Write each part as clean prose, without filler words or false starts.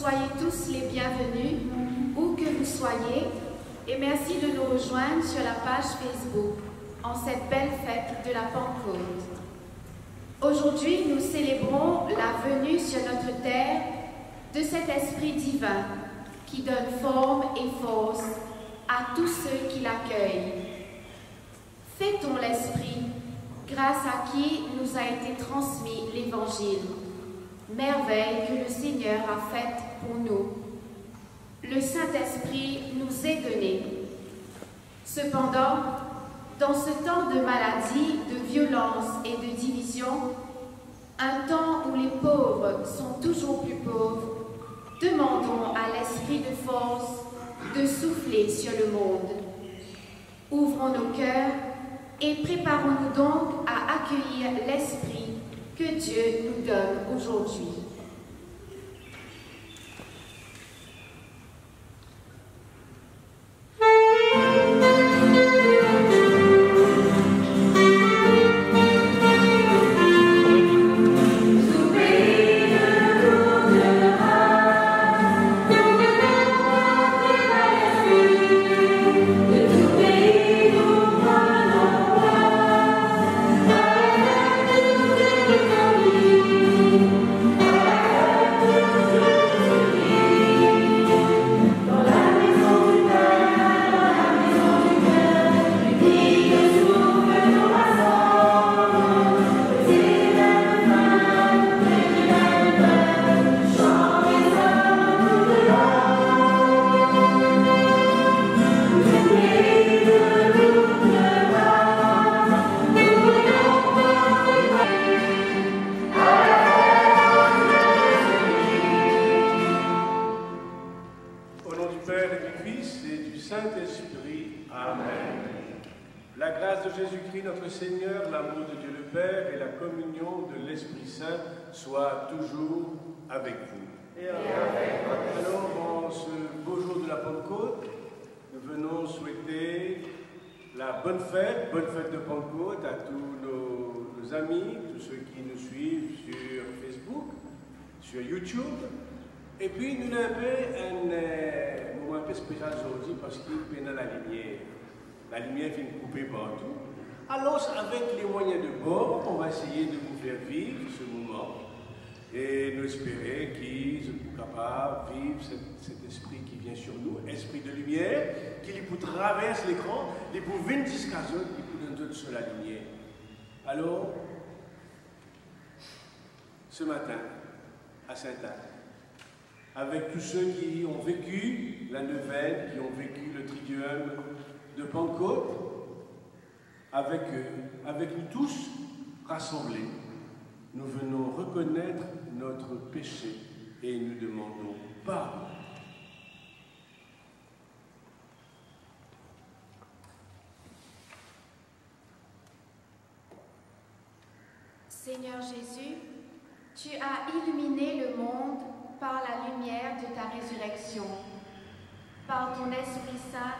soyez tous les bienvenus, où que vous soyez, et merci de nous rejoindre sur la page Facebook en cette belle fête de la Pentecôte. Aujourd'hui, nous célébrons la venue sur notre terre de cet Esprit divin qui donne forme et force à tous ceux qui l'accueillent. Fêtons l'Esprit, grâce à qui nous a été transmis l'Évangile, merveille que le Seigneur a faite pour nous. Le Saint-Esprit nous est donné. Cependant, dans ce temps de maladie, de violence et de division, un temps où les pauvres sont toujours plus pauvres, demandons à l'Esprit de force de souffler sur le monde. Ouvrons nos cœurs et préparons-nous donc à accueillir l'Esprit que Dieu nous donne aujourd'hui. Soit toujours avec vous. Alors, en ce beau jour de la Pentecôte, nous venons souhaiter la bonne fête de Pentecôte à tous nos amis, tous ceux qui nous suivent sur Facebook, sur YouTube. Et puis, nous avons un moment un peu spécial aujourd'hui parce qu'il y a la lumière. La lumière vient de couper partout. Alors, avec les moyens de bord, on va essayer de vous faire vivre ce moment. Et nous espérons qu'ils soient capables de vivre cet esprit qui vient sur nous, esprit de lumière, qui vous traverse l'écran, et pour venir jusqu'à eux, qui vous donne sur la lumière. Alors, ce matin, à Sainte-Anne, avec tous ceux qui ont vécu la neuvaine, qui ont vécu le triduum de Pentecôte, avec eux, avec nous tous rassemblés, nous venons reconnaître notre péché et nous demandons pardon. Seigneur Jésus, tu as illuminé le monde par la lumière de ta résurrection. Par ton Esprit Saint,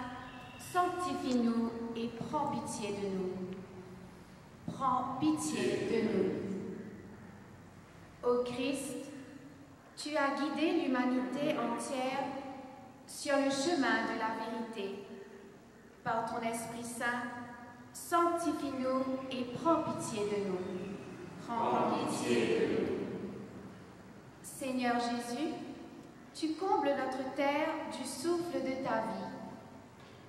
sanctifie-nous et prends pitié de nous. Prends pitié de nous. Ô Christ, tu as guidé l'humanité entière sur le chemin de la vérité. Par ton Esprit Saint, sanctifie-nous et prends pitié de nous. Prends pitié de nous. Seigneur Jésus, tu combles notre terre du souffle de ta vie.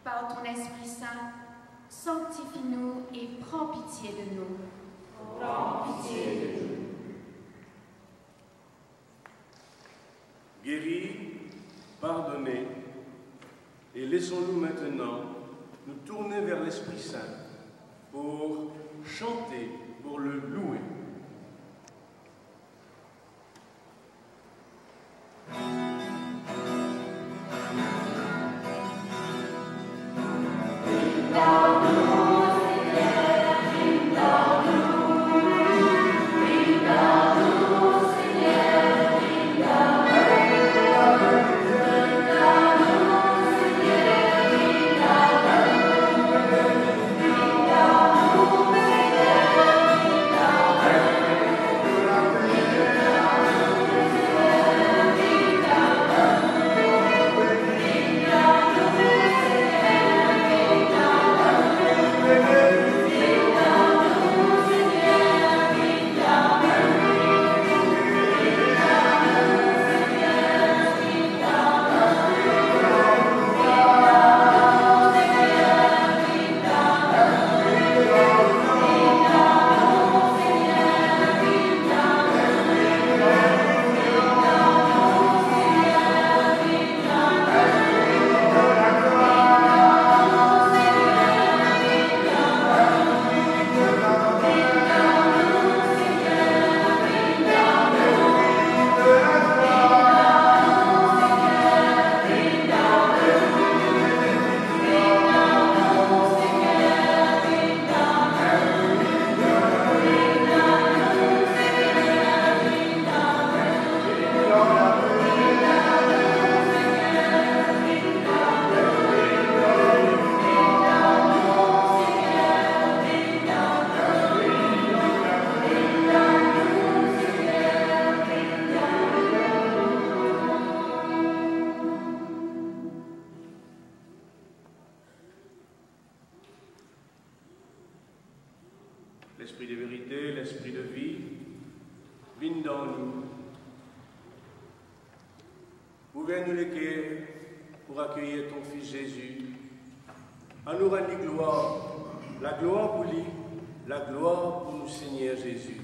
Par ton Esprit Saint, sanctifie-nous et prends pitié de nous. Prends pitié de nous. Guéris, pardonnez, et laissons-nous maintenant nous tourner vers l'Esprit Saint pour chanter, pour le louer. Amen. l'esprit de vérité, l'esprit de vie, viens dans nous. Ouvre-nous les cœurs pour accueillir ton Fils Jésus. À nous rendre la gloire pour lui, la gloire pour nous, Seigneur Jésus.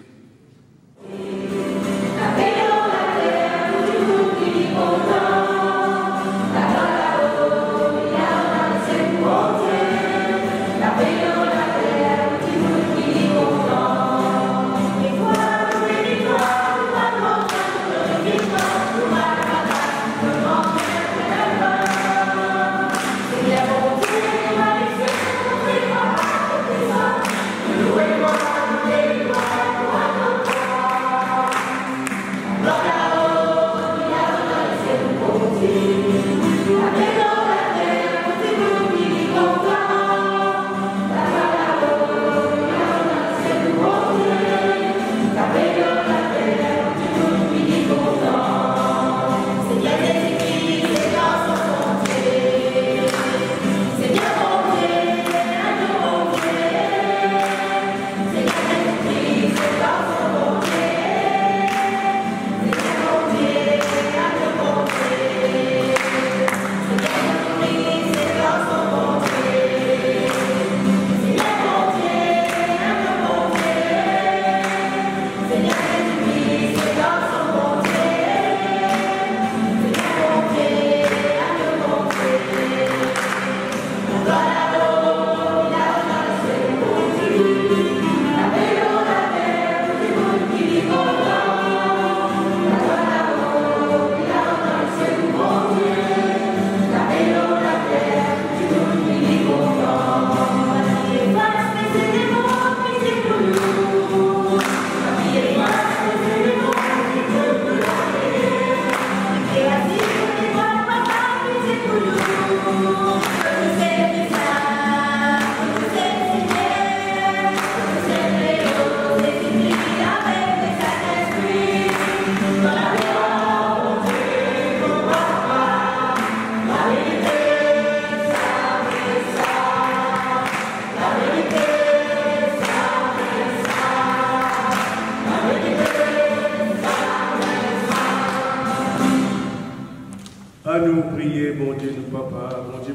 À nous prier, bon Dieu,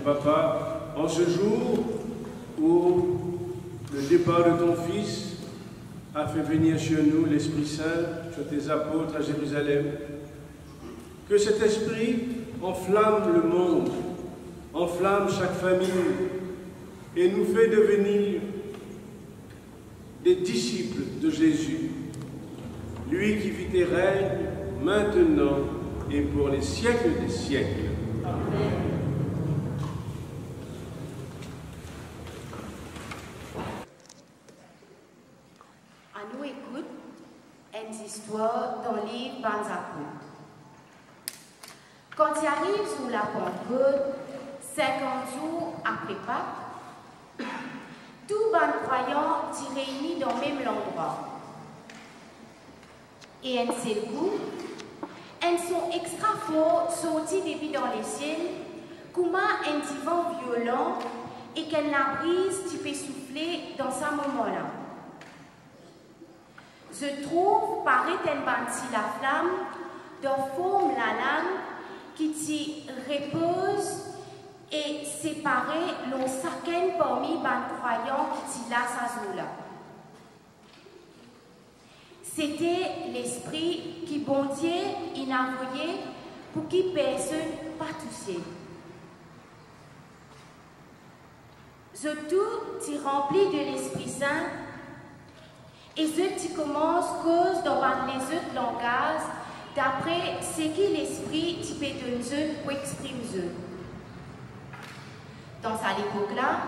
Papa, en ce jour où le départ de ton Fils a fait venir sur nous l'Esprit Saint, sur tes apôtres à Jérusalem. Que cet Esprit enflamme le monde, enflamme chaque famille et nous fait devenir des disciples de Jésus, lui qui vit et règne maintenant et pour les siècles des siècles. Amen. À nous écoute une histoire dans le livre Banzakout. Quand il arrive sous la Pentecôte, 50 jours après Pâques, tous les croyants sont réunis dans le même endroit. Et un seul coup, elles sont extra forts, sortis depuis dans les ciels, comme un vent violent et qu'elle la brise tu peux souffler dans ce moment-là. Je trouve, paraît elle bâtit la flamme, de forme la lame qui t'y repose et séparer l'on chacun parmi les croyants qui t'y laissent à ce là. C'était l'esprit qui bon Dieu envoyé pour que personne pas touché. Je tout t'y rempli de l'Esprit Saint et je t'y commence cause dans les autres langages d'après ce que l'Esprit t'y peut donner pour exprimer. Dans cette époque-là,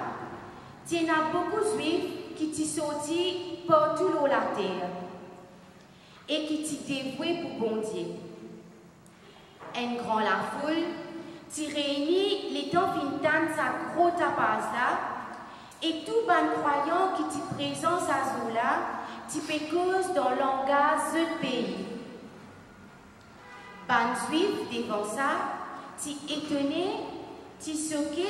il y a beaucoup de juifs qui t'y sortis partout sur la terre et qui t'y dévouaient pour bon Dieu. Un grand la foule t'y réunit les temps fintan sa gros tapage là et tout ban croyant qui t'y présence à ce là t'y pécose dans le langage de pays. Ban juif devant ça t'y étonné, t'y choqué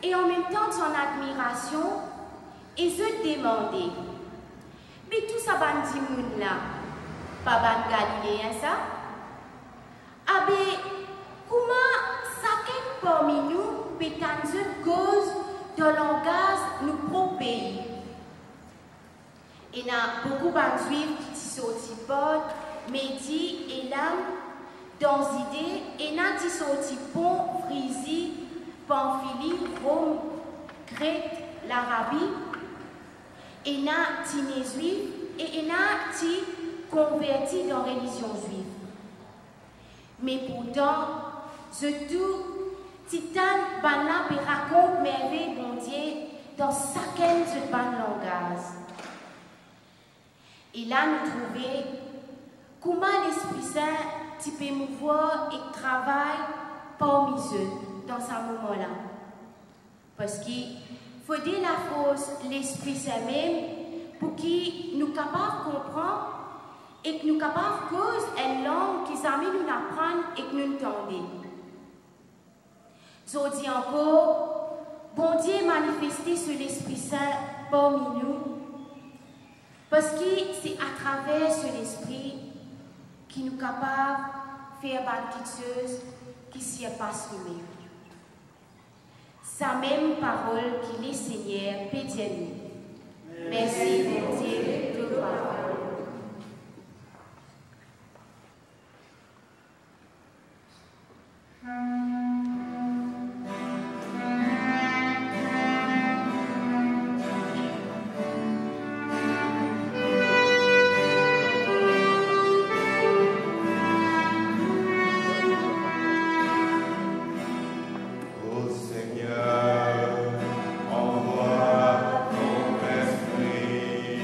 et en même temps son admiration et se demander Mais tout ça, bandi moun là, pas ban Galiléen ça? Ah ben, comment chacun parmi nous peut une cause de langage nous propre pays? Il y a beaucoup de juifs qui sont potes, médis et l'âme, dans l'idée, et il y a qui sont pont, Frésie, Pamphylie, Rome, Crète, l'Arabie, et il y a qui sont juifs, et il y a qui convertis dans la religion juive. Mais pourtant, surtout, Titan Banla raconte merveille bon Dieu dans chacun de ce langage. Et là, nous trouvons comment l'Esprit Saint peut mouvoir et travailler parmi eux dans ce moment-là. Parce qu'il faut dire la force l'Esprit Saint même pour qu'il nous capable de comprendre et que nous capables de cause une langue qui s'amène nous apprendre et que nous entendons. Je dis encore, bon Dieu manifesté sur l'Esprit Saint parmi nous, parce que c'est à travers ce l'Esprit qui nous capable de faire des choses qui s'y passent nous-mêmes. Sa même parole qui les Seigneur peut dire nous. Merci, mon Dieu, de parole. Envoie ton esprit.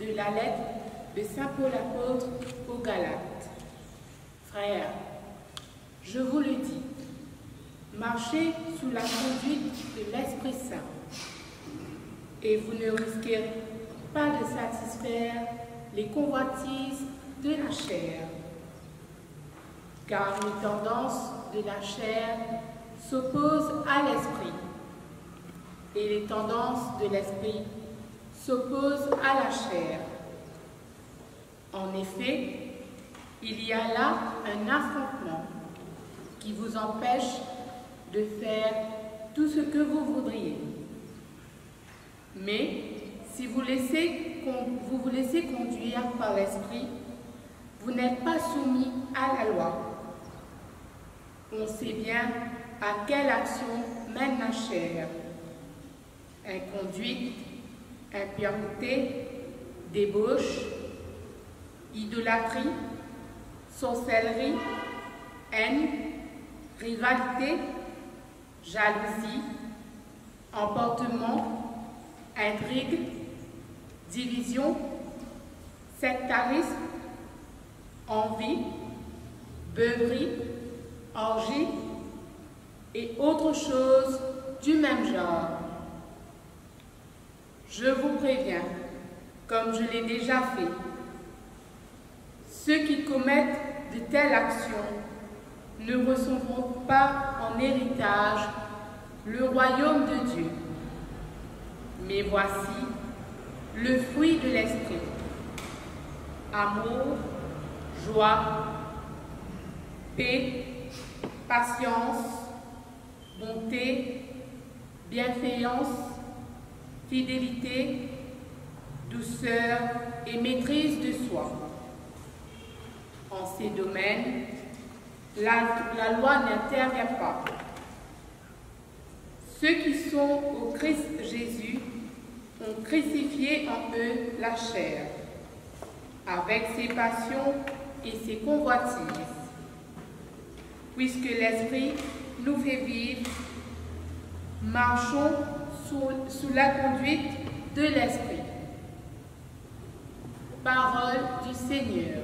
de la lettre de Saint Paul apôtre aux Galates. Frères, je vous le dis, marchez sous la conduite de l'Esprit Saint, et vous ne risquerez pas de satisfaire les convoitises de la chair, car les tendances de la chair s'opposent à l'esprit, et les tendances de l'esprit s'opposent à la chair. En effet, il y a là un affrontement qui vous empêche de faire tout ce que vous voudriez. Mais si vous vous laissez conduire par l'esprit, vous n'êtes pas soumis à la loi. On sait bien à quelle action mène la chair: inconduite, impiété, débauche, idolâtrie, sorcellerie, haine, rivalité, jalousie, emportement, intrigue, division, sectarisme, envie, beuverie, orgie et autres choses du même genre. Je vous préviens, comme je l'ai déjà fait, ceux qui commettent de telles actions ne recevront pas en héritage le royaume de Dieu. Mais voici le fruit de l'esprit: amour, joie, paix, patience, bonté, bienveillance, fidélité, douceur et maîtrise de soi. En ces domaines, la loi n'intervient pas. Ceux qui sont au Christ Jésus ont crucifié en eux la chair, avec ses passions et ses convoitises. Puisque l'Esprit nous fait vivre, marchons sous la conduite de l'Esprit. Parole du Seigneur.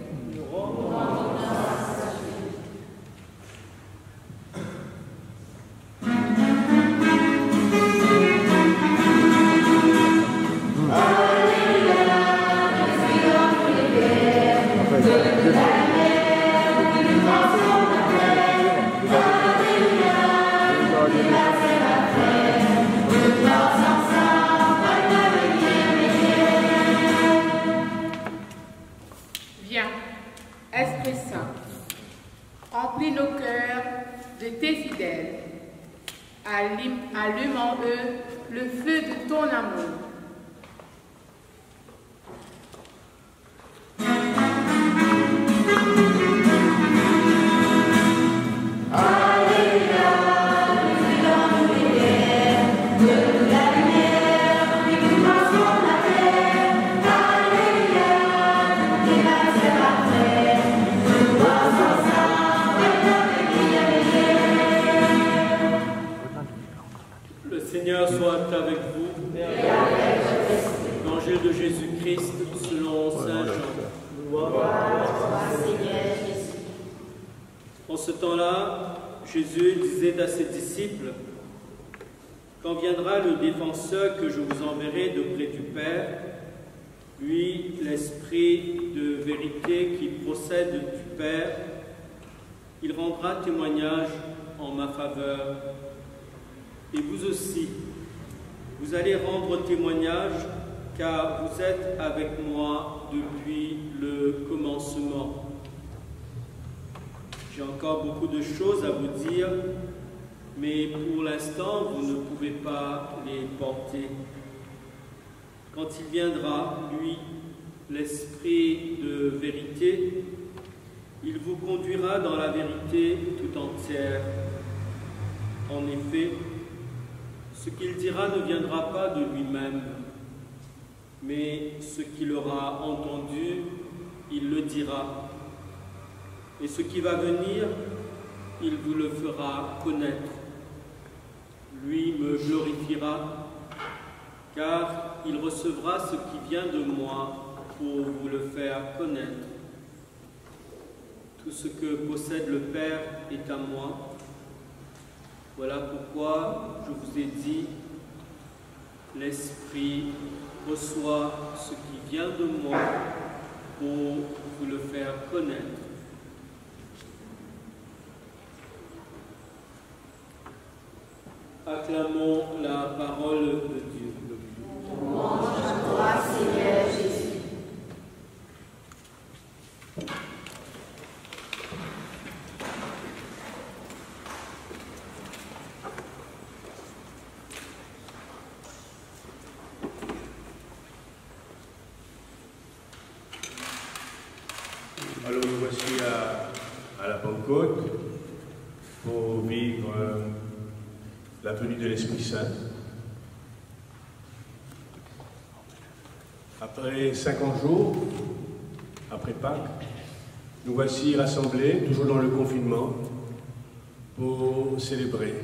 Viens, Esprit Saint, remplis nos cœurs de tes fidèles, allume en eux le feu de ton amour. Le Seigneur soit avec vous. L'Évangile de Jésus-Christ selon Saint Jean. Gloire à toi, Seigneur Jésus. En ce temps-là, Jésus disait à ses disciples: quand viendra le défenseur que je vous enverrai d'auprès du Père, lui, l'Esprit de vérité qui procède du Père, il rendra témoignage en ma faveur. Et vous aussi, vous allez rendre témoignage, car vous êtes avec moi depuis le commencement. J'ai encore beaucoup de choses à vous dire, mais pour l'instant, vous ne pouvez pas les porter. Quand il viendra, lui, l'Esprit de vérité, il vous conduira dans la vérité tout entière. En effet, ce qu'il dira ne viendra pas de lui-même, mais ce qu'il aura entendu, il le dira. Et ce qui va venir, il vous le fera connaître. Lui me glorifiera, car il recevra ce qui vient de moi pour vous le faire connaître. Tout ce que possède le Père est à moi. Voilà pourquoi je vous ai dit, l'Esprit reçoit ce qui vient de moi pour vous le faire connaître. Acclamons la parole de Dieu. Louange à toi, Seigneur Jésus. Alors nous voici à la Pentecôte pour vivre la venue de l'Esprit Saint. Après 50 jours, après Pâques, nous voici rassemblés, toujours dans le confinement, pour célébrer.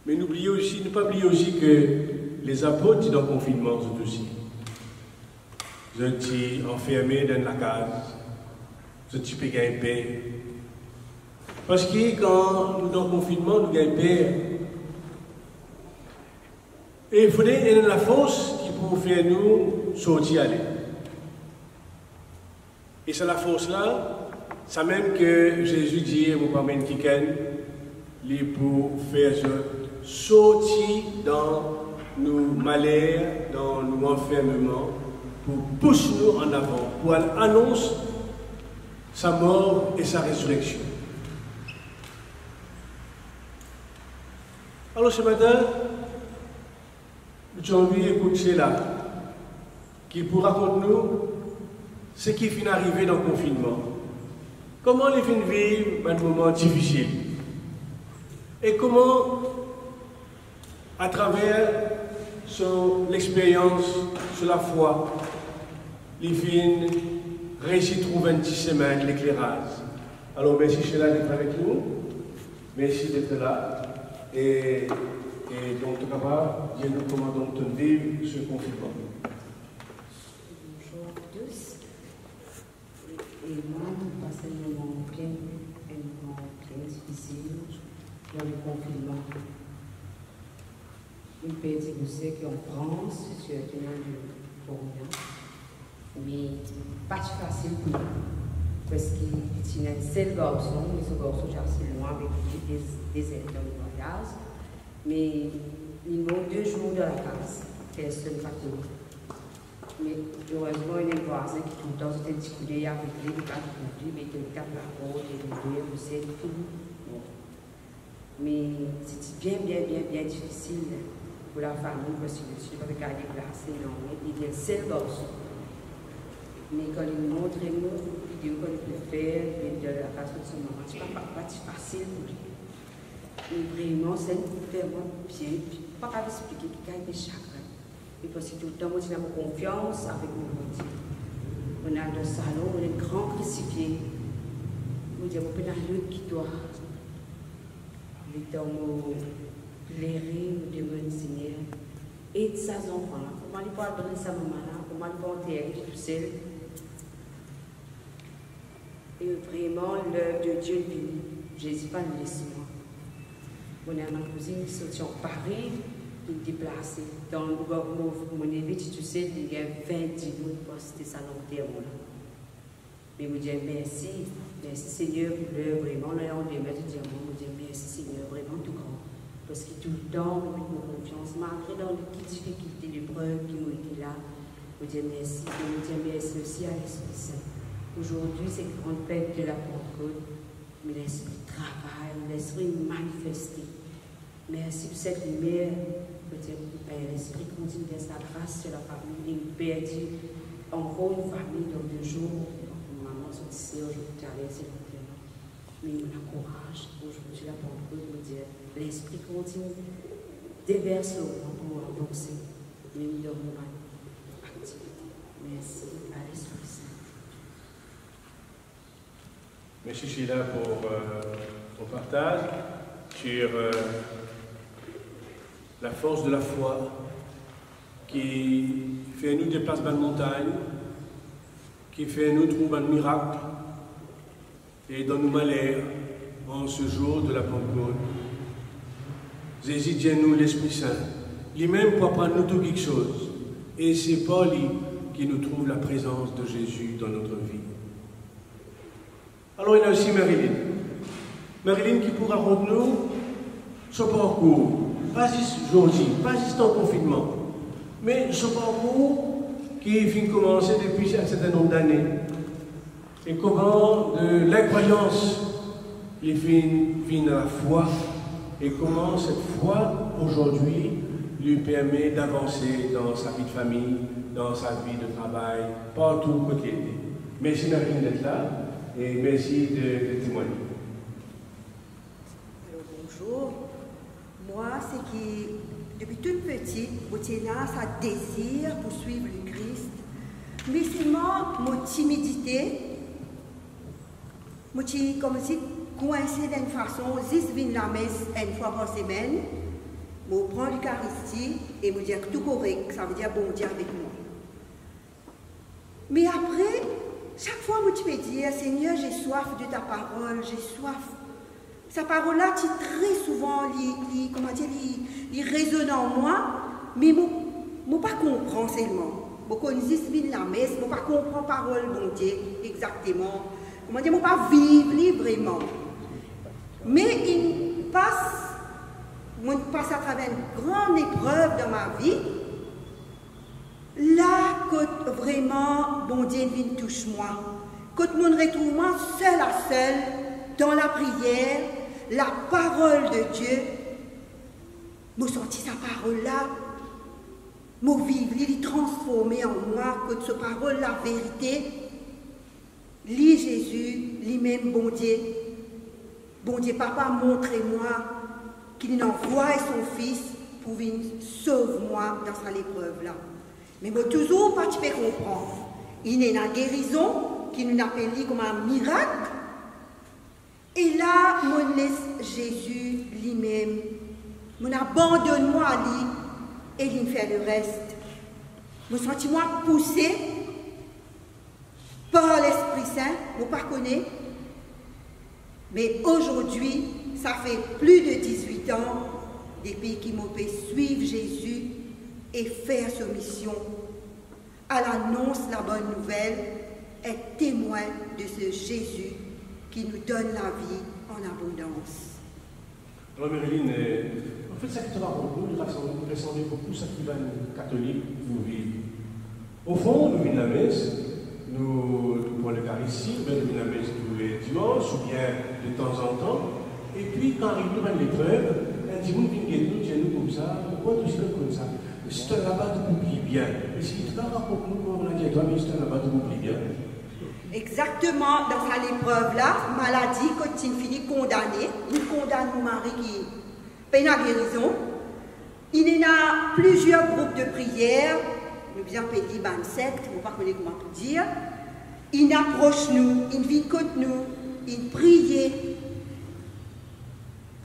Mais ne pas oublier aussi que les apôtres qui sont dans le confinement sont aussi. Ils sont enfermés dans la case, ils sont gagner paix. Parce que quand nous sommes dans le confinement, nous gagnons paix. Et il faudrait la force qui peut faire nous sortir aller. Et c'est la force-là, c'est même que Jésus dit, mon parmi qui pour faire sortir dans nos malheurs, dans nos enfermements, pour pousser nous en avant, pour annoncer sa mort et sa résurrection. Alors ce matin, j'ai envie d'écouter là, qui pour raconter nous ce qui finit d'arriver dans le confinement. Comment les fins vivre un moment difficile. Et comment, à travers l'expérience, sur la foi, les fins réussissent à trouver un petit semaine, l'éclairage. Alors merci Sheila d'être avec nous. Merci d'être là. Et donc, tu es capable de nous comment donc vivre ce confinement. Bonjour à tous. Et moi, je passe un moment bien difficile dans le confinement. Une pays vous savez qu'en France, c'est pour rien. Mais pas facile pour nous. Parce qu'il y a un seul garçon, mais ce garçon, j'ai assez loin avec des aides dans le voyage. Mais il manque 2 jours dans la case, personne ne va tenir. Mais heureusement, il y a un voisin qui tout le temps s'était discuté avec lui, il a tout mais il tape la porte, il est deux, vous savez, fini. Mais c'était bien difficile pour la famille, parce que je ne suis pas regardé placer, non, il est le seul garçon. Mais quand il montre nous, il dit qu'on peut faire, il de la façon de son maman, c'est pas facile pour lui. Et vraiment, c'est vraiment bien, pas capable d'expliquer qu'il y a des chagrins. Et parce que tout le temps, moi, j'ai confiance avec mon Dieu. On a le salon, on a un grand crucifié. On dit, on peut dans l'autre qui doit. On est dans mon plairer, on demande Seigneur. Et de ses enfants, comment il peut donner sa maman là, comment il peut enterrer tout seul. Et vraiment, l'œuvre de Dieu est venue. Jésus va nous laisser moi. On a ma cousine qui sortit en Paris, il est déplacé. Dans mon évite, tu sais, il y a 20 jours pour c'était ça l'enterrement. Mais je dis merci Seigneur pour l'œuvre, vraiment. Là, on est maître de diamant, je dis merci Seigneur, vraiment tout grand. Parce que tout le temps, on met mon confiance, malgré dans les difficultés, l'épreuve qui m'ont été là. Je dis merci, et je dis merci aussi à l'Esprit Saint. Aujourd'hui, c'est une grande fête de la Pentecôte, mais l'Esprit travaille, l'Esprit manifesté. Merci pour cette lumière, peut-être l'Esprit continue de sa grâce sur la famille. Il perdu encore une famille dans 2 jours. Maman, sont ici aujourd'hui, c'est l'enterrement. Mais on a courage aujourd'hui, la Pentecôte, nous dire l'Esprit continue déverse le vent pour avancer, même dans mon activité. Merci à l'Esprit Saint. Merci Sheila pour ton partage sur la force de la foi qui fait nous déplacements de montagne, qui fait nous trouver un miracle et dans nos malheurs en ce jour de la Pentecôte. Jésus, nous l'Esprit Saint, lui-même pour apprendre nous tout quelque chose. Et c'est pas lui qui nous trouve la présence de Jésus dans notre vie. Alors il y a aussi Marilyn. Marilyn qui pourra rendre nous ce parcours, pas juste aujourd'hui, pas juste en confinement, mais ce parcours qui vient commencer depuis un certain nombre d'années. Et comment de l'incroyance, il vient à la foi, et comment cette foi, aujourd'hui, lui permet d'avancer dans sa vie de famille, dans sa vie de travail, partout côté. Merci Marilyn d'être là, et merci de témoigner. Alors bonjour. Moi, c'est que depuis toute petite, j'ai là ça désir pour suivre le Christ. Mais c'est mon timidité. Moi, j'ai comme si coincé d'une façon, juste venir la messe une fois par semaine, je prends l'Eucharistie et me dire que tout correct, ça veut dire bon Dieu avec moi. Mais après, chaque fois, je peux dire, Seigneur, j'ai soif de ta parole, j'ai soif. Sa parole-là, qui très souvent, il résonne en moi, mais je ne pas comprends seulement. Je connais juste la messe, je ne pas comprends la parole, bon Dieu, exactement. Comment dire, je ne pas vivre vraiment. Mais il passe à travers une grande épreuve dans ma vie. Là, quand vraiment, bon Dieu vient touche moi. Quand mon retrouve moi seul à seul, dans la prière, la parole de Dieu, je senti sa parole-là, je vivre, il est transformé en moi, quand cette parole, la vérité, lis Jésus, lui-même, bon Dieu, papa, montrez-moi qu'il envoie son fils pour venir sauver moi dans cette épreuve-là. Mais moi, toujours, pas tu peux comprendre. Il y a une guérison qui nous appelle comme un miracle. Et là, je laisse Jésus lui-même. Je abandonne moi à lui et il me fait le reste. Je me sens moi poussé par l'Esprit Saint, je ne connais pas. Mais aujourd'hui, ça fait plus de 18 ans depuis qu'il m'a fait suivre Jésus et faire sa mission. À l'annonce la bonne nouvelle, être témoin de ce Jésus qui nous donne la vie en abondance. Alors Marilyn, en fait, ça qui te raconte, nous ressemble beaucoup à ce qui va nous catholiques nous vivre. Au fond, nous venons à la messe, nous prenons l'Eucharistie, nous venons à la messe tous les dimanches, ou bien de temps en temps, et puis quand arrive devant l'épreuve, elle dit, nous venons comme ça, pourquoi nous sommes comme ça? Si tu as là-bas, tu oublies bien. Et si tu racontes nous, on a dit à toi, mais si tu as là-bas, tu oublies bien. Exactement, dans cette épreuve-là, maladie, quand il finit condamné, il condamne mon mari qui peine à guérison. Il y a plusieurs groupes de prière, nous bien petit 27, je ne sais pas comment dire. Il approche nous, il vit contre nous, il prie.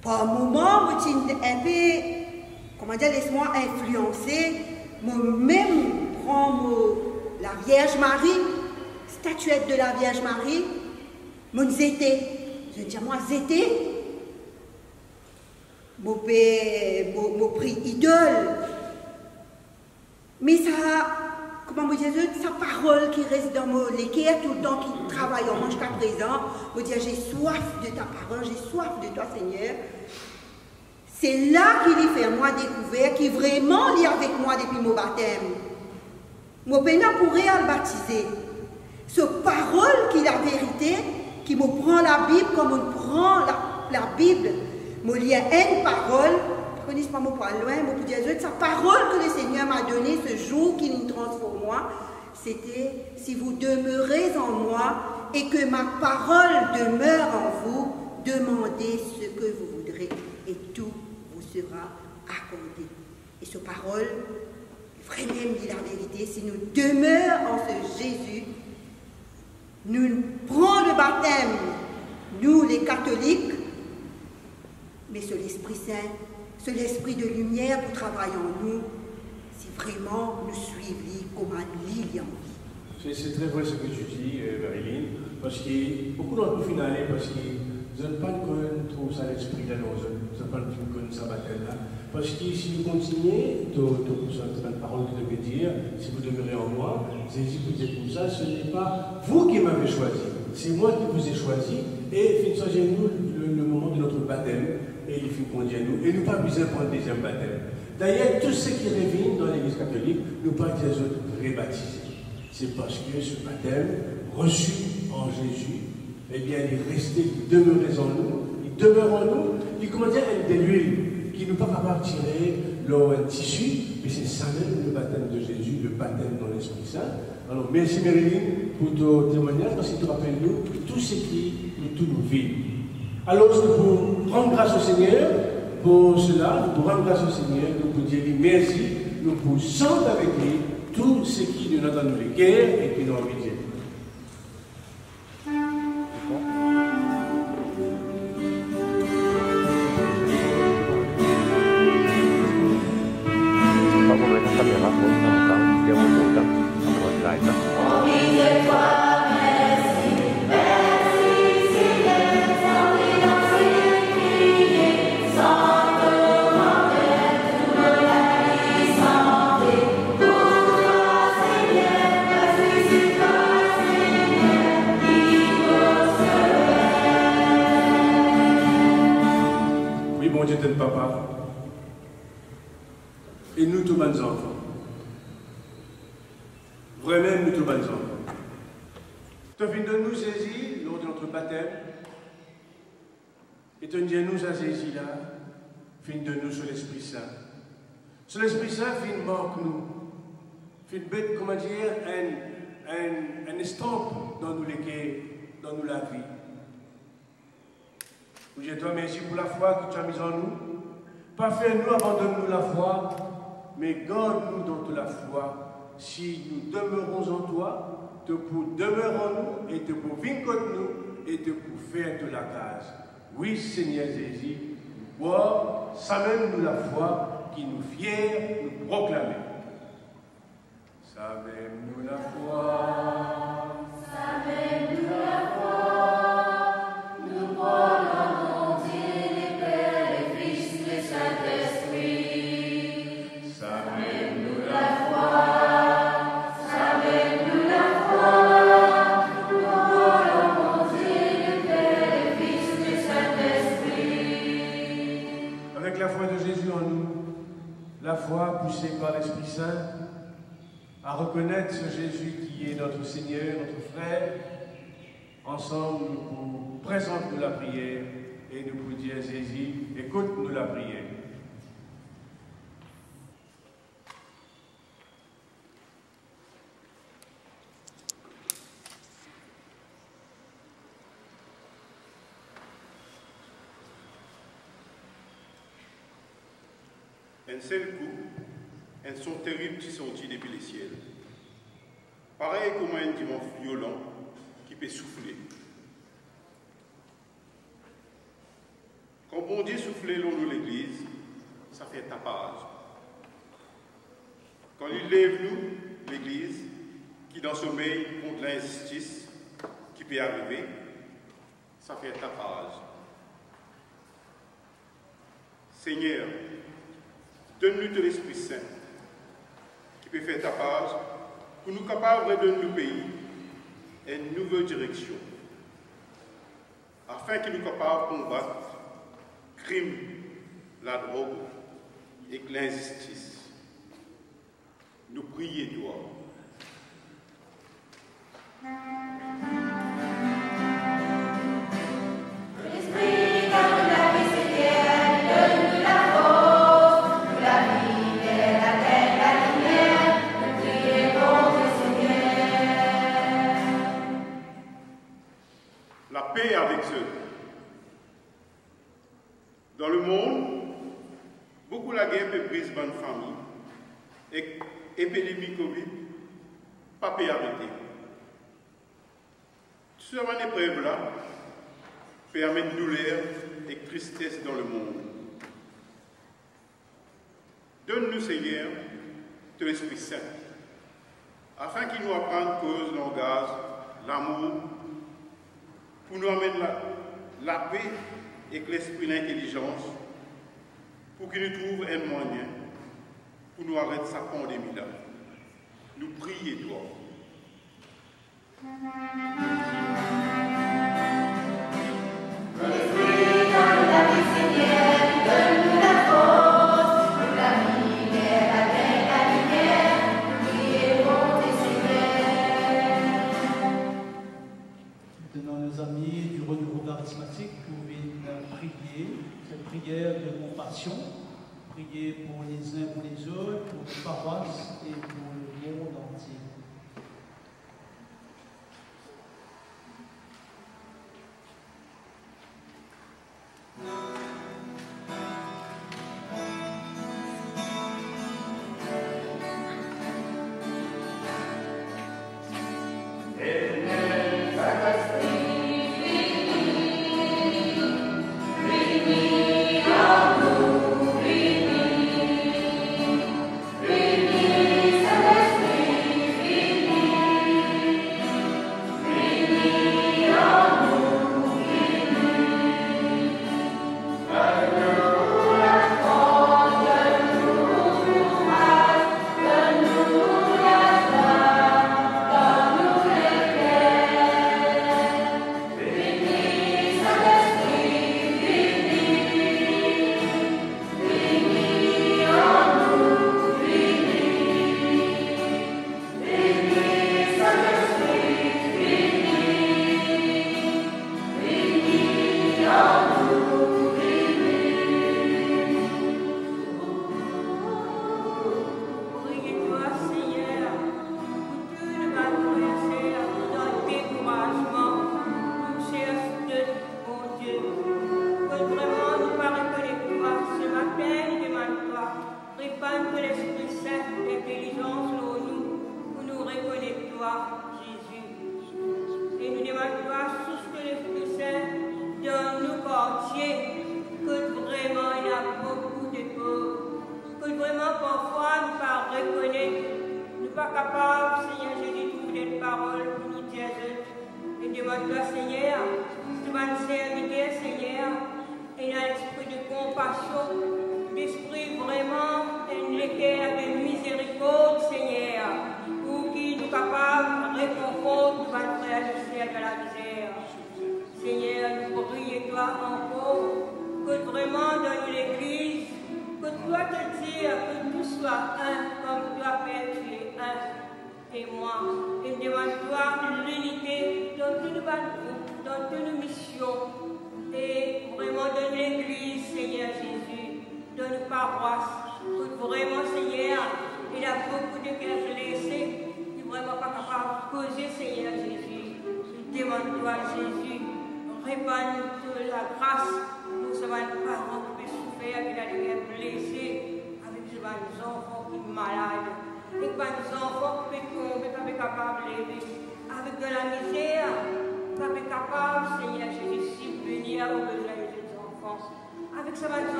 Par un moment, je suis un peu, comment dire, laisse-moi influencer, moi-même prends la Vierge Marie, statuette de la Vierge Marie, mon zété. Je dis à moi, zété, mon prix idole. Mais ça, comment vous dire, sa parole qui reste dans mon l'équerre tout le temps, qui travaille en moi jusqu'à présent, vous dire, j'ai soif de ta parole, j'ai soif de toi, Seigneur. C'est là qu'il fait moi découvert, qui vraiment lit avec moi depuis mon baptême. Mon père pourrait le baptiser. Cette parole qui est la vérité, qui me prend la Bible comme on prend la Bible, me lit une parole, je ne connais pas mon point loin, mais pour dire sa parole que le Seigneur m'a donnée ce jour qui nous transforme moi, c'était si vous demeurez en moi et que ma parole demeure en vous, demandez ce que vous voudrez et tout vous sera accordé. Et cette parole, vraiment dit la vérité, si nous demeurons en ce Jésus, nous prenons le baptême, nous les catholiques, mais c'est l'Esprit Saint, c'est l'Esprit de lumière pour travailler en nous. Si vraiment nous suivre comme un lit. C'est très vrai ce que tu dis, Marilyn, parce que beaucoup d'entre nous finissent parce qu'ils n'ont pas trop ça l'esprit là, ils n'ont pas de ça là. Parce que si vous continuez, cette parole que je vais dire, si vous demeurez en moi, Jésus vous dit comme ça, ce n'est pas vous qui m'avez choisi, c'est moi qui vous ai choisi, et nous le moment de notre baptême, et il faut qu'on dise à nous, et nous pas besoin pour un deuxième baptême. D'ailleurs, tous ceux qui reviennent dans l'Église catholique, nous pas des autres rebaptisés. C'est parce que ce baptême, reçu en Jésus, eh bien, il est resté, il demeure en nous, il demeure en nous, il comment dire, de l'huile, qui nous pas capable de tirer le tissu, mais c'est ça même le baptême de Jésus, le baptême dans l'Esprit Saint. Alors, merci Marilyn pour ton témoignage, parce que tu rappelles nous tout ce qui nous tout nous vit. Alors, nous pouvons rendre grâce au Seigneur pour cela, nous pouvons rendre grâce au Seigneur, nous pouvons dire merci, nous pouvons chanter avec lui tout ce qui nous a dans le cœur et qui nous a envie de dire. Papa, et nous tous bonnes enfants. Vraiment, nous tous bonnes enfants. Tu viens de nous saisir lors de notre baptême, et tu viens nous à saisir là, fin de nous sur l'Esprit Saint. Sur l'Esprit Saint, fin manque nous, fin bête, comment dire, un estampe dans nous les cœurs, dans nous la vie. Je te remercie pour la foi que tu as mise en nous. Pas faire nous, abandonne-nous la foi, mais garde-nous dans toute la foi. Si nous demeurons en toi, te pour demeurer en nous, et te pour vivre contre nous, et te pour faire de la case. Oui, Seigneur Jésus, boire, ça même nous la foi qui nous fière, nous proclamer. Ça même nous la foi, ça même nous la foi, nous prenons. La foi poussée par l'Esprit Saint à reconnaître ce Jésus qui est notre Seigneur, notre frère. Ensemble, nous présentons la prière et nous vous disons à Jésus, écoute-nous la prière. Un seul coup, un son terrible qui sortit depuis les ciels. Pareil comme un dimanche violent qui peut souffler. Quand bon Dieu soufflait l'eau de l'église, ça fait tapage. Quand il lève nous, l'église, qui dans le sommeil contre l'injustice qui peut arriver, ça fait tapage. Seigneur, donne-nous de l'Esprit Saint qui peut faire tapage pour nous capables de donner le pays une nouvelle direction, afin qu'il nous capables de combattre le crime, la drogue et l'injustice. Nous prions toi. Paix avec eux. Dans le monde, beaucoup la guerre peut briser bonne famille et épidémie Covid, pas peut arrêter. Cette épreuve-là peut amener douleur et tristesse dans le monde. Donne-nous, Seigneur, de l'Esprit Saint, afin qu'il nous apprenne cause, langage, l'amour, pour nous amener la paix et que l'esprit l'intelligence, pour qu'il nous trouve un moyen, pour nous arrêter sa pandémie là. Nous prions, toi. Prière de compassion, prier pour les uns pour les autres, pour les paroisses et pour le monde entier.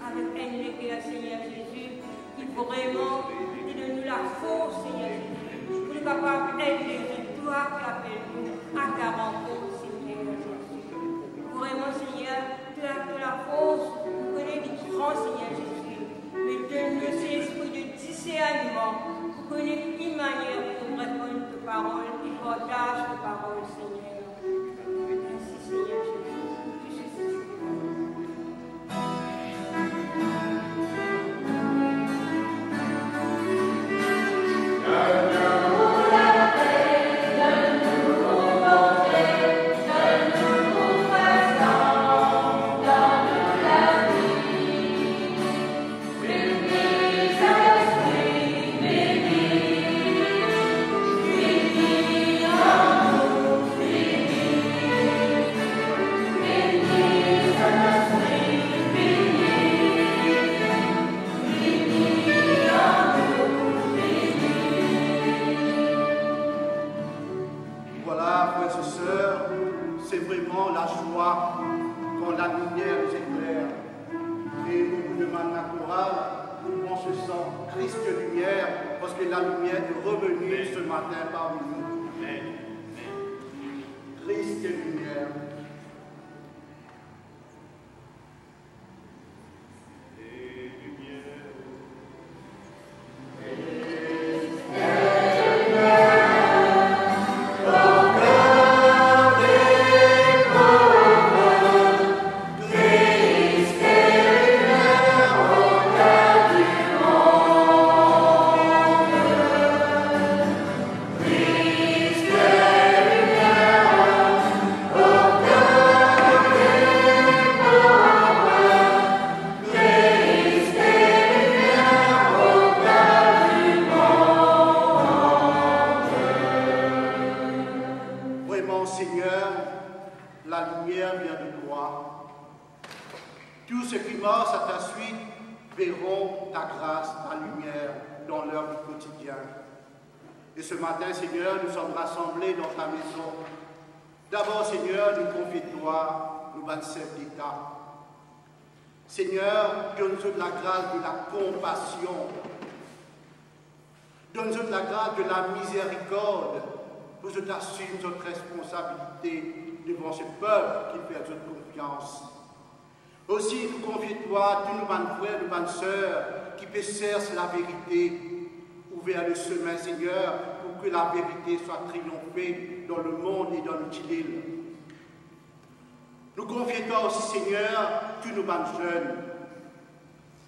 Avec un Seigneur Jésus, la force, Seigneur Jésus, pour nous capables d'aider toi qui appelles nous à ta rencontre, Seigneur Jésus. Vraiment, Seigneur, tu as de la force pour connaître les grands, Seigneur Jésus, mais donne-nous cet esprit de discernement pour connaître une manière pour répondre tes paroles et partage tes paroles, Seigneur. Merci, Seigneur Jésus. Et ce matin, Seigneur, nous sommes rassemblés dans ta maison. D'abord, Seigneur, nous confions-toi, nous bons chefs d'État. Seigneur, donne-nous de la grâce de la compassion. Donne-nous de la grâce de la miséricorde pour que tu assumes notre responsabilité devant ce peuple qui fait notre confiance. Aussi, nous confions-toi, tous nos bonnes frères, nos bonnes sœurs qui cherchent la vérité. Ouvert le chemin, Seigneur, pour que la vérité soit triomphée dans le monde et dans notre île. Nous confions aussi, Seigneur, tous nos bonnes jeunes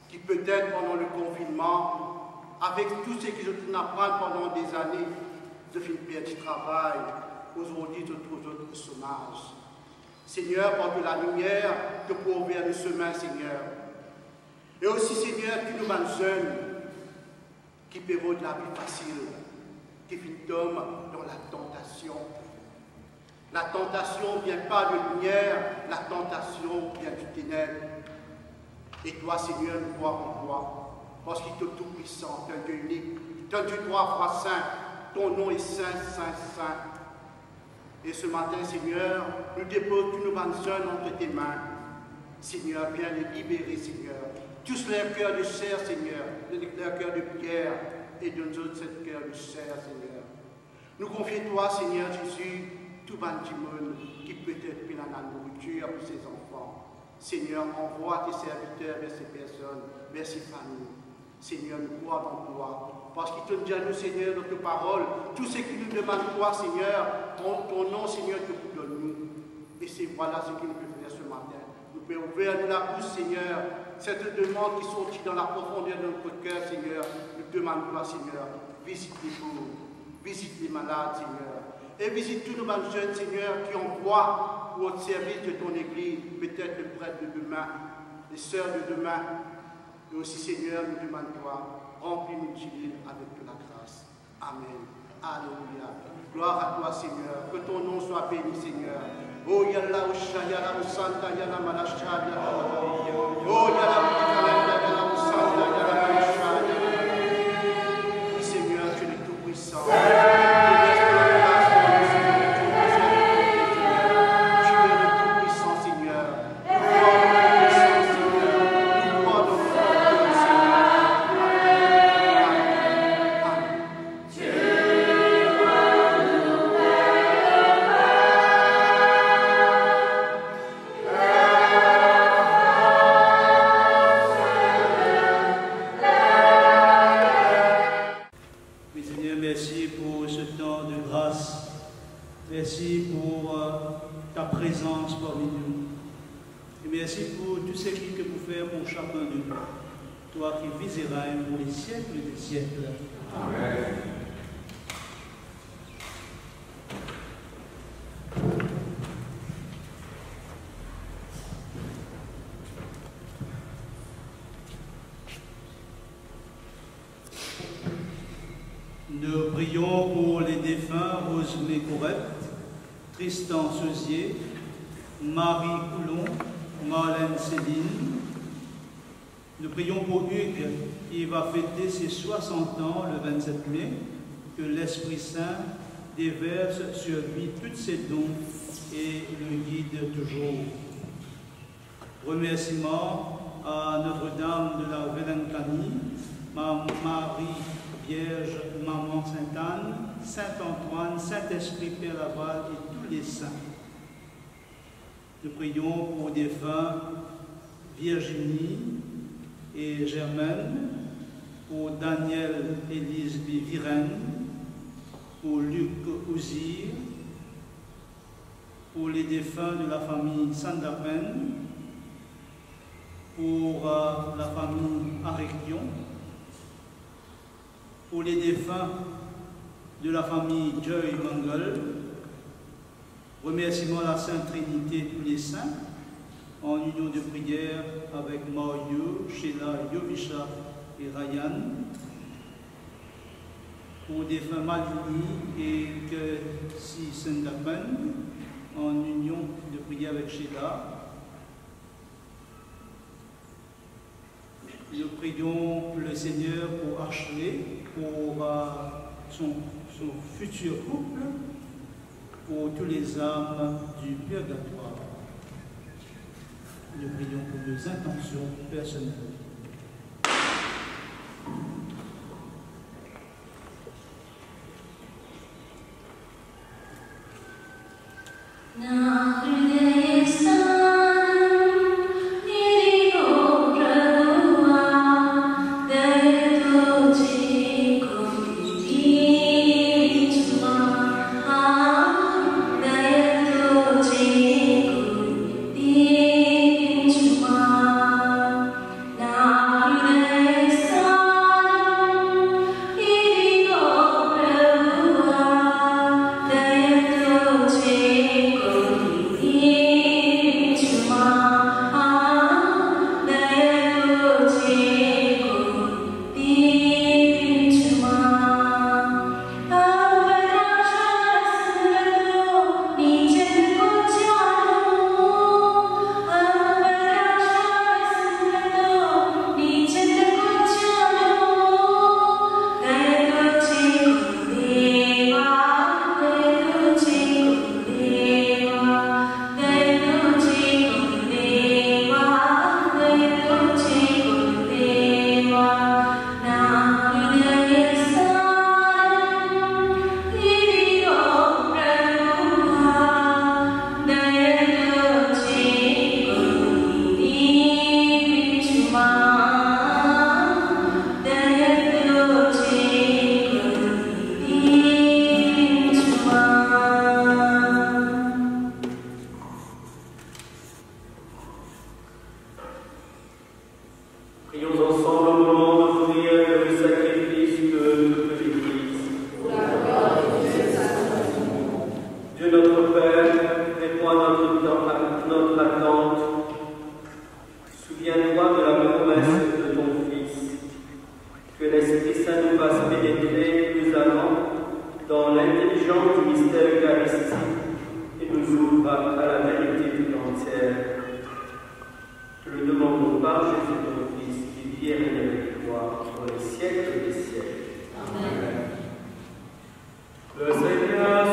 qui peut-être pendant le confinement, avec tout ce qu'ils ont appris pendant des années, de faire perdre du travail, aujourd'hui de trouver au chômage. Seigneur, porte la lumière que pour ouvrir le chemin, Seigneur. Et aussi, Seigneur, tous nos bonnes jeunes qui paieront de la vie facile, qui tombent dans la tentation. La tentation ne vient pas de lumière, la tentation vient du ténèbre. Et toi, Seigneur, nous croyons en toi, parce qu'il est tout-puissant, tu es un Dieu unique, tu es un Dieu 3 fois saint, ton nom est saint, saint, saint. Et ce matin, Seigneur, nous déposons tous nos bonnes jeunes entre tes mains. Seigneur, viens les libérer, Seigneur. Tous leurs cœurs de chair, Seigneur, leurs cœurs de pierre, et donne-nous cette cœur de chair, Seigneur. Nous confions-toi, Seigneur Jésus, tout bantimon qui peut être pris dans la nourriture pour ses enfants. Seigneur, envoie tes serviteurs vers ces personnes, vers ces familles. Seigneur, nous croyons en toi, parce qu'il te dit à nous, Seigneur, notre parole, tout ce qui nous demande toi, Seigneur, ton nom, Seigneur, te donne-nous. Et c'est voilà ce que nous pouvons faire ce matin. Nous pouvons ouvrir la bouche, Seigneur, cette demande qui sortit dans la profondeur de notre cœur, Seigneur, nous demandons toi, Seigneur, visite les pauvres, visite les malades, Seigneur, et visite tous nos jeunes, Seigneur, qui envoient pour le service de ton Église, peut-être le prêtre de demain, les sœurs de demain, et aussi, Seigneur, nous demandons toi, remplis-nous avec de la grâce. Amen. Alléluia. Gloire à toi, Seigneur, que ton nom soit béni, Seigneur. Oh, yalla, yalla, santa, yalla, malachad, oh, yalla, yalla, santa, yalla, malachad. Oui, Seigneur, tu es tout-puissant. Tu es le tout-puissant, Seigneur. Nous croyons dans toi, Seigneur. Nous croyons dans toi, Seigneur. Amen. Merci pour ta présence parmi nous. Et merci pour tout ce que vous faites pour chacun de nous. Toi qui vis et règnes pour les siècles des siècles. Amen. Nous prions pour les défunts Rosemée Corrette, Tristan Seusier, Marie Coulon, Marlène Céline. Nous prions pour Hugues, qui va fêter ses 60 ans le 27 mai, que l'Esprit Saint déverse sur lui tous ses dons et le guide toujours. Remerciements à Notre-Dame de la Vélencanie, Marie Vierge, Maman Sainte-Anne, Saint-Antoine, Saint-Esprit, Père Laval et tous les saints. Nous prions pour des défunts Virginie et Germaine, pour Daniel Élise Virène, pour Luc Ouzir, pour les défunts de la famille Sandapen, pour la famille Aréquion, pour les défunts de la famille Joy Mangal. Remerciements à la Sainte Trinité, tous les saints, en union de prière avec Mario, Sheila, Yovisha et Ryan. Pour des défunts Malini et que si Sendapen, en union de prière avec Sheila. Nous prions le Seigneur pour Ashley, pour son futur couple, pour tous les âmes du purgatoire. Nous prions pour nos intentions personnelles. Seigneur,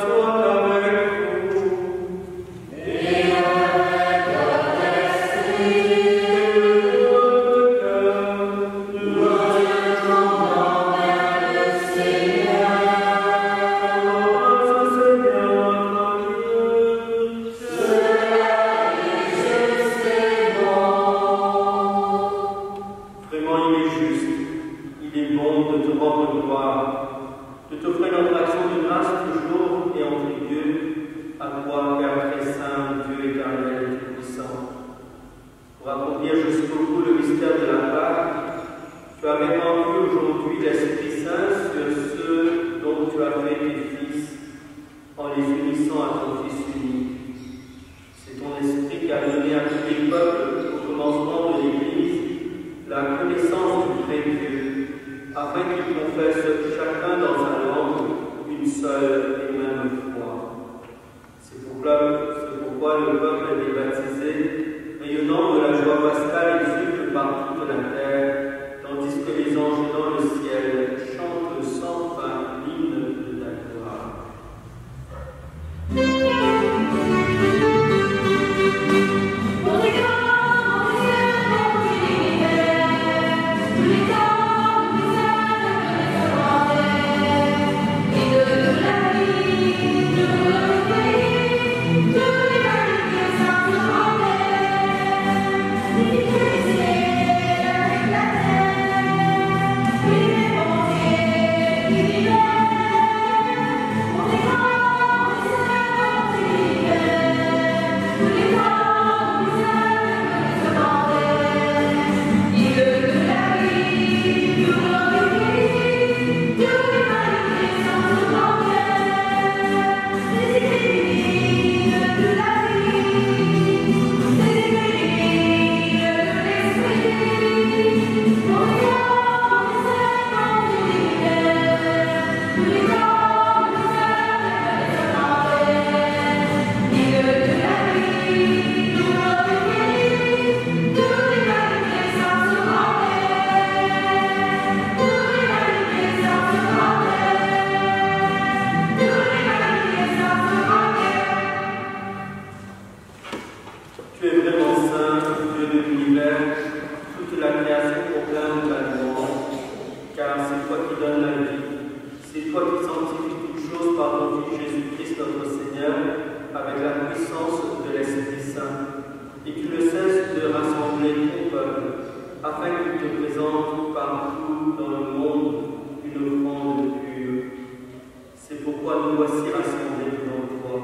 nous voici rassemblés devant toi.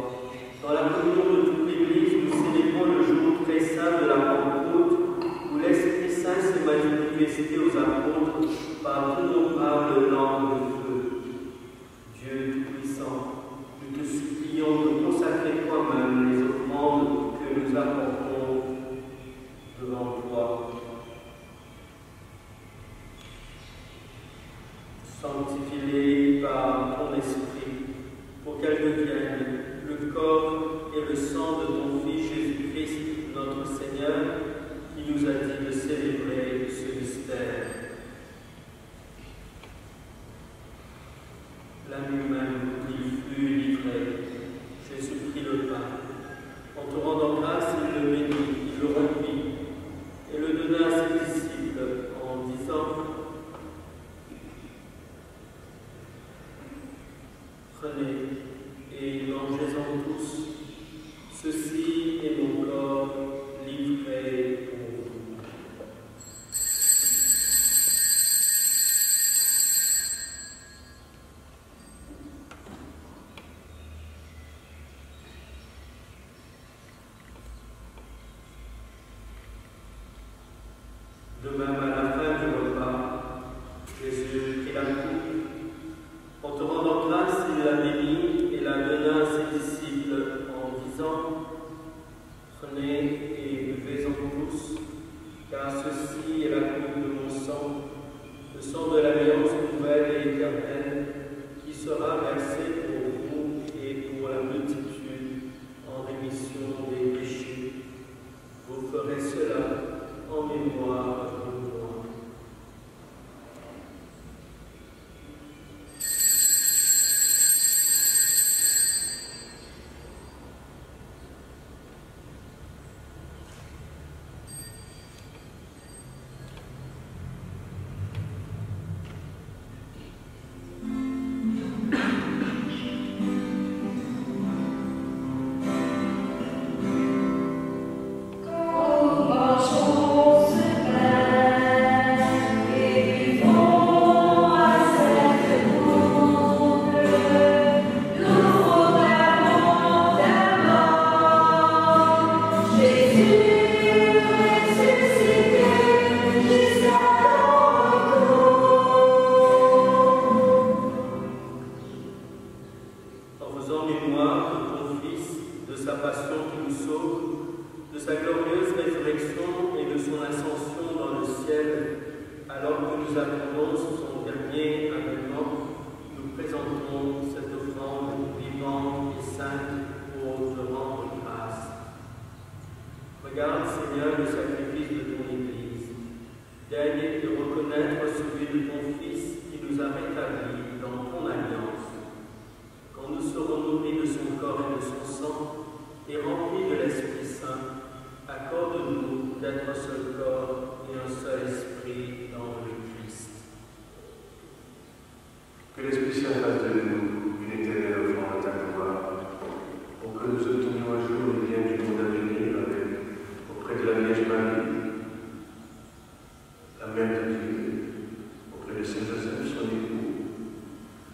Dans la communion de toute l'Église, nous célébrons le jour très saint de la Pentecôte, où l'Esprit Saint s'est manifesté aux apôtres par d'innombrables langues de feu. Dieu Tout-Puissant, nous te supplions de consacrer toi-même les offrandes que nous apportons devant toi. Sanctifie-les par ton Esprit, pour qu'elles deviennent le corps et le sang de ton Fils Jésus-Christ, notre Seigneur, qui nous a dit de célébrer ce mystère. La nuit même où il fut livré, Jésus prit le pain. En te rendant grâce, il le bénit, il le rompit et le donna à ses disciples en disant: prenez et mangez-en tous. Ceci est mon corps livré pour vous. De même, à la fin du repas, Jésus prit la coupe. En te rendant grâce, il la bénit et la donna à ses disciples en disant: prenez et buvez-en tous, car ceci est la coupe de mon sang, le sang de l'alliance nouvelle et éternelle, qui sera versé pour vous et pour la multitude en rémission des péchés. Vous ferez cela en mémoire de moi. Regarde, Seigneur, le sacrifice de ton Église. Daigne de reconnaître celui de ton Fils qui nous a rétablis dans ton alliance. Quand nous serons nourris de son corps et de son sang et remplis de l'Esprit Saint, accorde-nous d'être un seul corps et un seul esprit dans le Christ. Que l'Esprit Saint fasse de nous une éternelle offrande à ta gloire, pour que nous obtenions un jour les biens du monde à venir auprès de la Vierge Marie, la Mère de Dieu, auprès de Saint Joseph, son époux,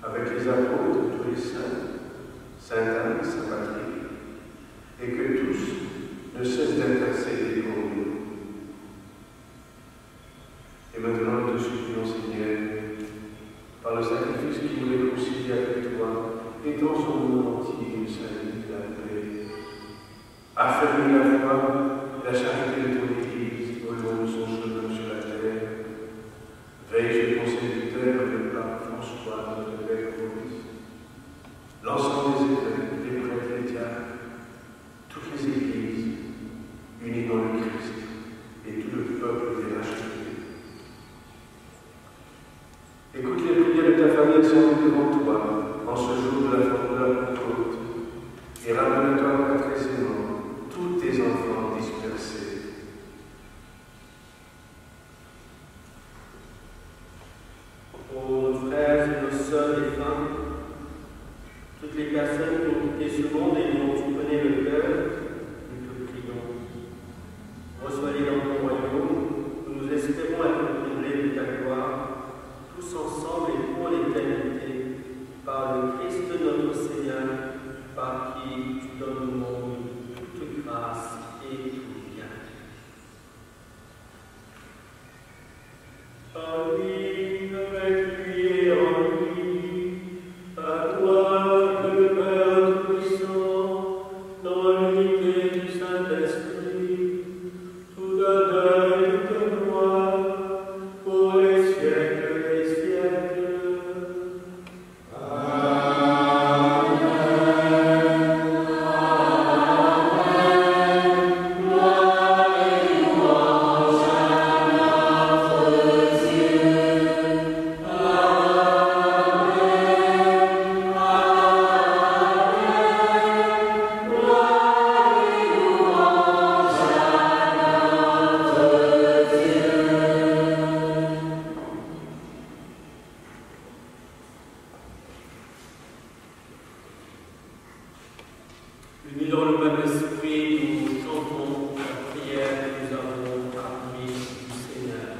avec les apôtres, tous les saints, Saint Anne, Saint Patrick, et que tous ne cessent d'intercéder pour nous. Et maintenant, nous te supplions, Seigneur, par le sacrifice qui nous réconcilie avec toi, et dans son monde entier, le salut de la paix. Affermis la foi, la charité de ton Église, au long de son chemin sur la terre. Veille sur ton serviteur, le pape François, notre Père Maurice, l'ensemble des évêques, des prêtres et des diacres, toutes les églises, unies dans le Christ, et tout le peuple des rachetés. Écoute les prières de ta famille assemblée devant toi, en ce jour de la Pentecôte, et ramène-toi à précisément tous tes enfants dispersés. Pour nos frères et nos sœurs et femmes, toutes les personnes qui ont quitté ce monde et dont tu connais le cœur, nous te prions. Reçois-les dans ton royaume, où nous espérons être comblés de ta gloire, tous ensemble et pour l'éternité, par le Christ notre Seigneur. Unis dans le même esprit, nous chantons la prière que nous avons appris du Seigneur.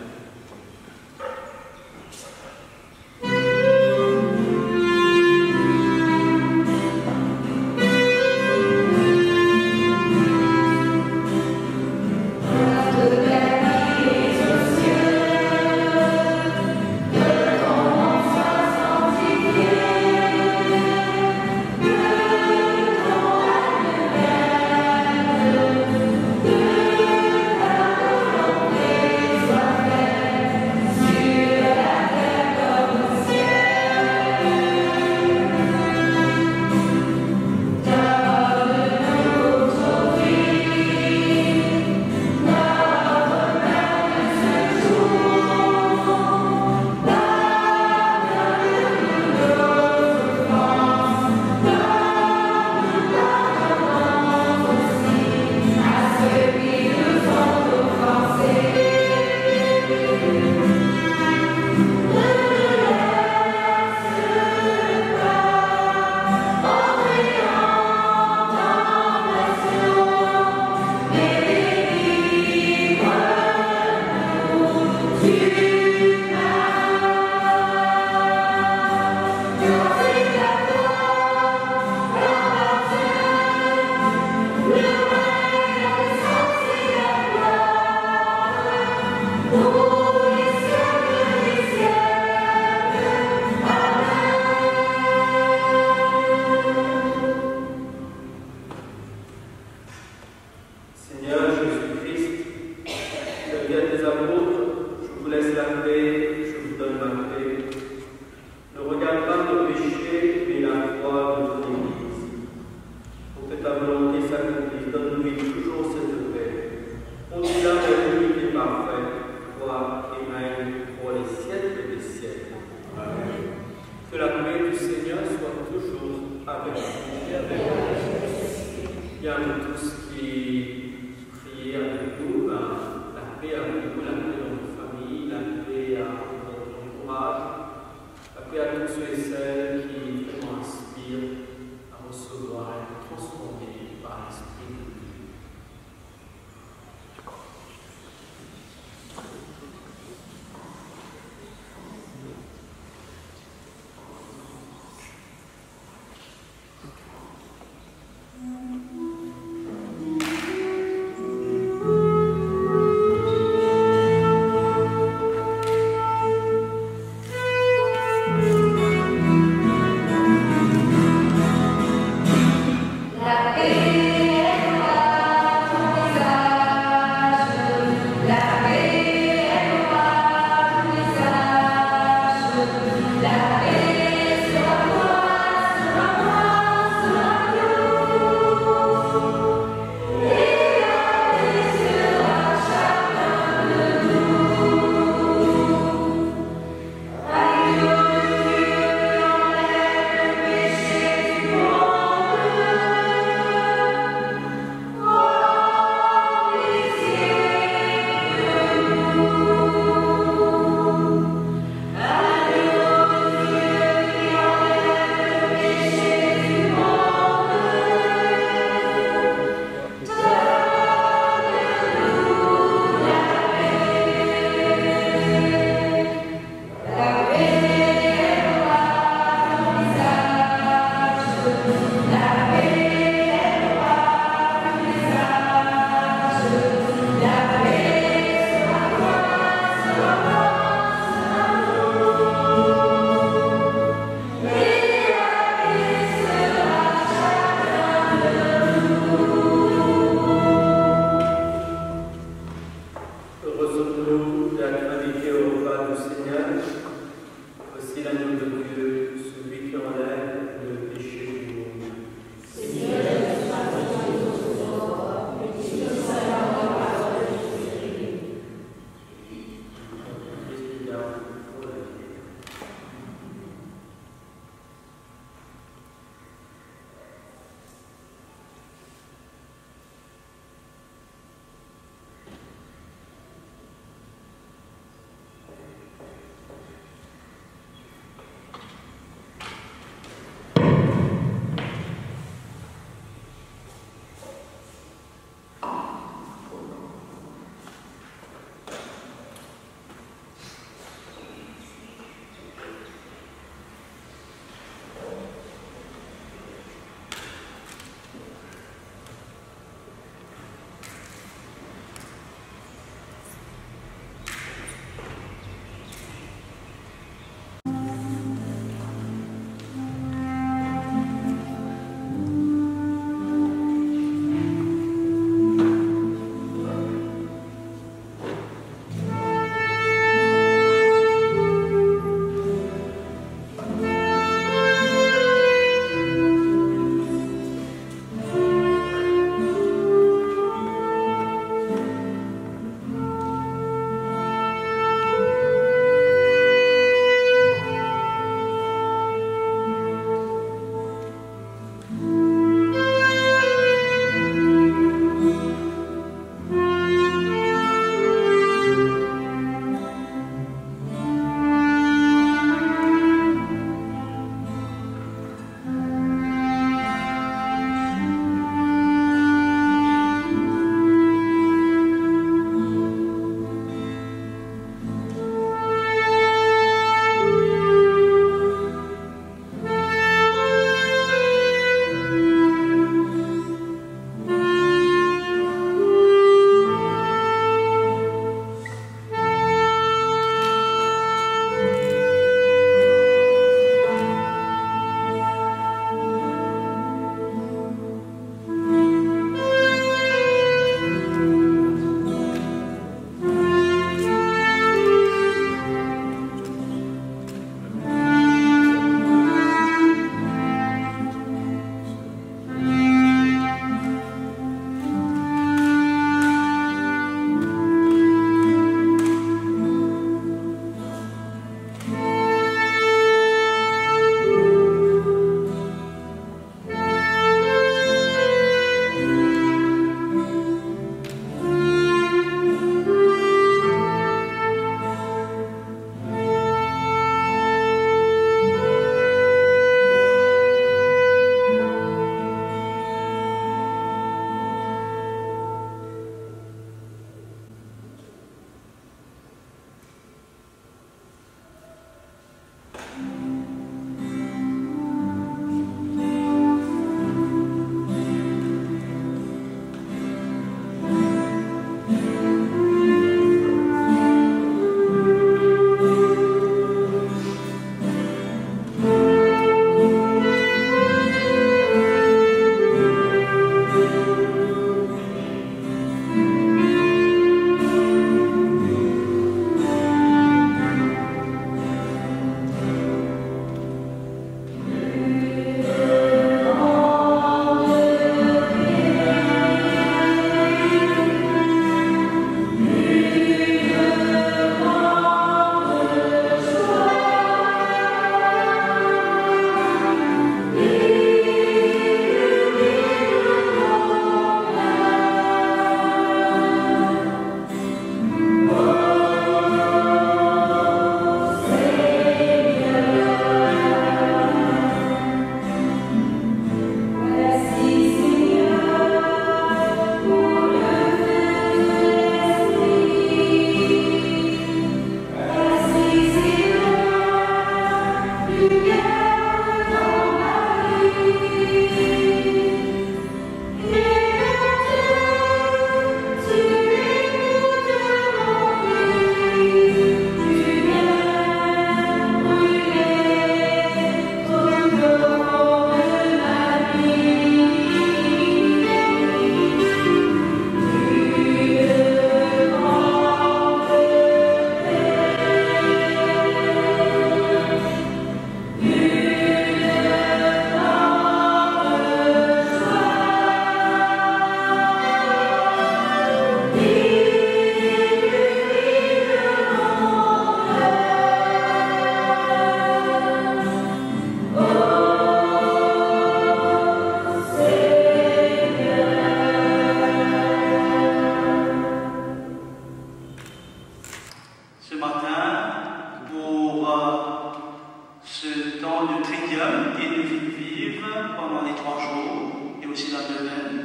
pendant les 3 jours et aussi la neuvaine.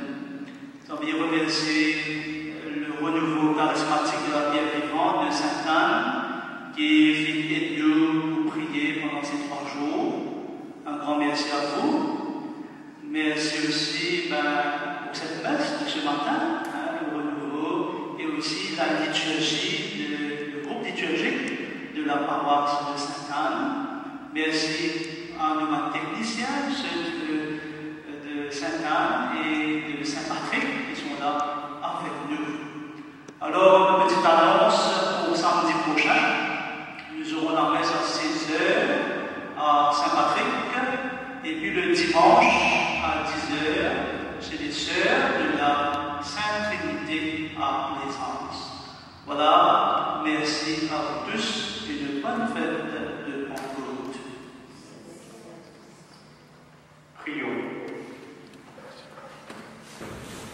J'ai envie de remercier le renouveau charismatique de la Pierre vivante de Sainte-Anne qui fait de nous pour prier pendant ces 3 jours. Un grand merci à vous. Merci aussi pour cette messe de ce matin, le renouveau, et aussi la liturgie, le groupe liturgique de la paroisse de Sainte-Anne. Merci à nos techniciens, ceux de Sainte-Anne et de Saint-Patrick qui sont là avec nous. Alors, une petite annonce pour samedi prochain. Nous aurons la messe à 16h à Saint-Patrick et puis le dimanche à 10h chez les sœurs de la Sainte Trinité à Plaisance. Voilà, merci à vous tous et de bonnes fêtes de Pentecôte. Prions.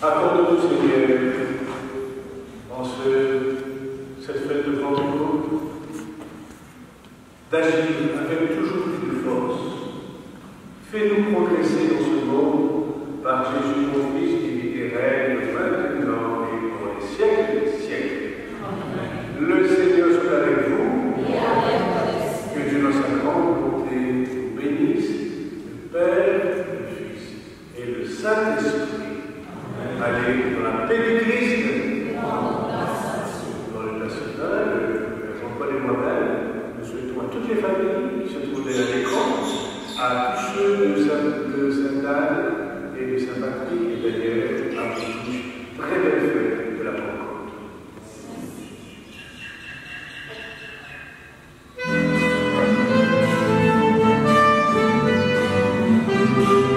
Accorde-nous, Seigneur, en cette fête de Pentecôte, d'agir avec toujours plus de force. Fais-nous progresser dans ce monde par Jésus, ton Fils, qui vit et règne maintenant et pour les siècles des siècles. Amen. Le Seigneur soit avec vous. Et avec que Dieu dans sa grande bonté vous bénisse, le Père, le Fils et le Saint-Esprit. Allez dans la paix du Christ. Dans le national, Jean-Paul et moi-même, nous souhaitons à toutes les familles qui se trouvent derrière l'écran, à tous ceux de Sainte-Anne et de Saint-Patrick, et d'ailleurs à tous, très belle fête de la Pentecôte. Thank you.